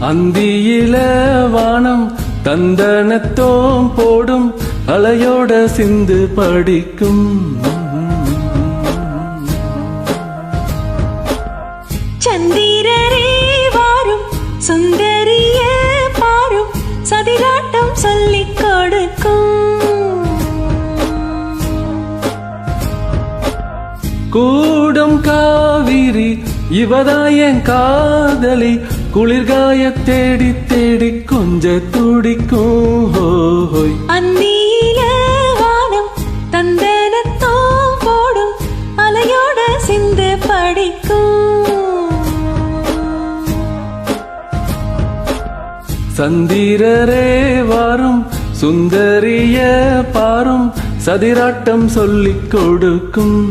அந்தியில வானம் தந்தனத்தோம் போடும் அலையோட சிந்து படிக்கும். சந்திரரே வாரும் சுந்தரிய பாரும் சதிராட்டம் சொல்லிக் கொடுக்கும். கூடும் காவிரி இவதாயன் காதலி குளிர்காய தேடி தேடி கொஞ்ச துடிக்கும். ஹோய் அந்தியில வானம் தந்தனத்தோ போடும் அலையோட சிந்து படிக்கும். சந்திரரே வாரும் சுந்தரிய பாரும் சதிராட்டம் சொல்லிக் கொடுக்கும்.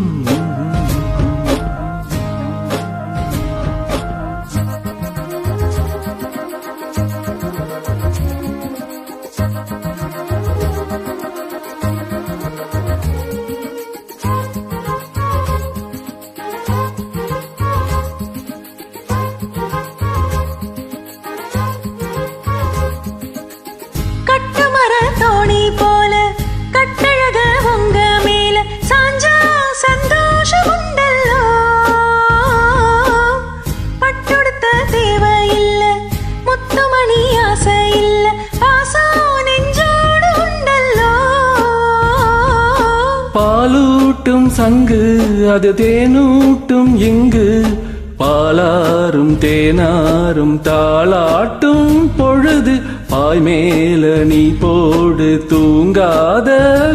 தோணி போல கட்டழக உங்க மேல சாஞ்சா சந்தோஷம் உண்டல்லோ. பட்டுடுத்த தேவையில்ல முத்துமணி ஆசை இல்ல பாசம் நெஞ்சோடு உண்டல்லோ. பாலூட்டும் சங்கு அது தேனூட்டும் இங்கு பாலாரும் தேனாரும் தாளாட்டும் பொழுது பாய் மேல நீ போடு தூங்காத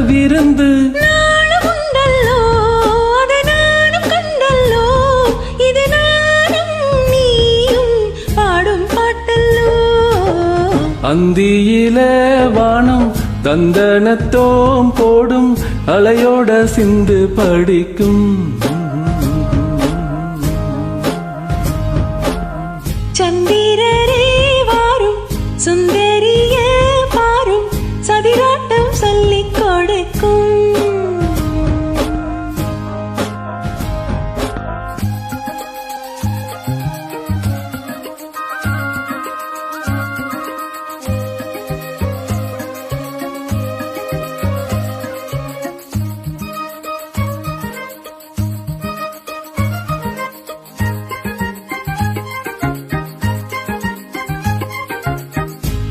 விருந்து. நானும் உண்டல்லோ அதை நானும் கண்டல்லோ இது நானும் நீயும் பாடும் பாட்டல்லோ. அந்தியில வானம் தந்தனத்தோம் போடும் அலையோட சிந்து படிக்கும். சந்திரரே வாரும் சுந்தரிய பாரும் சதிராட்டம் சொல்லிக் கொடுக்கும்.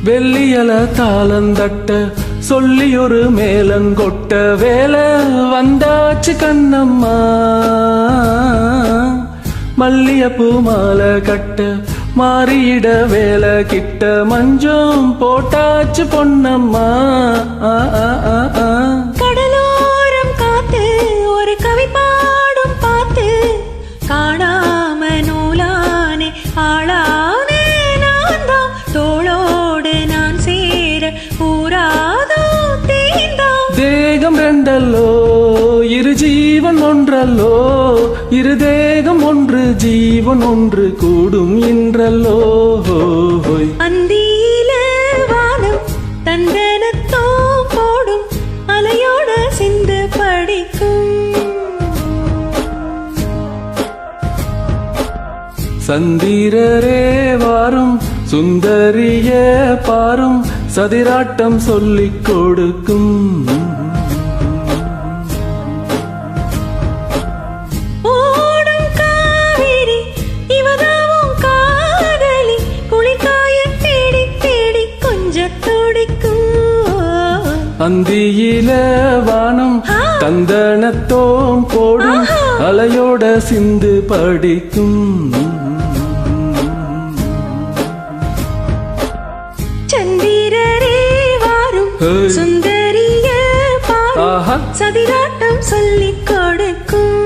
வெள்ளியல தாளந்தட்ட சொல்லி ஒரு மேலங்கொட்ட வேலை வந்தாச்சு கண்ணம்மா. மல்லியப்பூ மாலை கட்ட மாறியிட வேலை கிட்ட மஞ்சம் போட்டாச்சு பொன்னம்மா. கடலோரம் காத்து ஒரு கவி பாடும் பாத்து காணாம நூலானே ஆளானே நான் தான் தோளோடு நான் சேர ஊராதோ தேந்தா. தேகம் ரெண்டல்லோ இரு ஜீவன் ஒன்றல்லோ இரு தேகம் ஒன்று ஜீவன் ஒன்று கூடும் இன்றல்லோ. அந்தியில வானம் தந்தனத்தோ போடும் அலையோட சிந்து படிக்கும். சந்திரரே வாரும் சுந்தரிய பாரும் சதிராட்டம் சொல்லிக் கொடுக்கும். ஓடும் காவிரி இவதாவும் காதலி குளிர்காய தேடி தேடி கொஞ்ச துடிக்கும். அந்தியில வானம் தந்தனத்தோம் போடும் அலையோட சிந்து படிக்கும். சந்திரரே வாரும் சுந்தரிய பாரும் சதிராட்டம் சொல்லிக் கொடுக்கும்.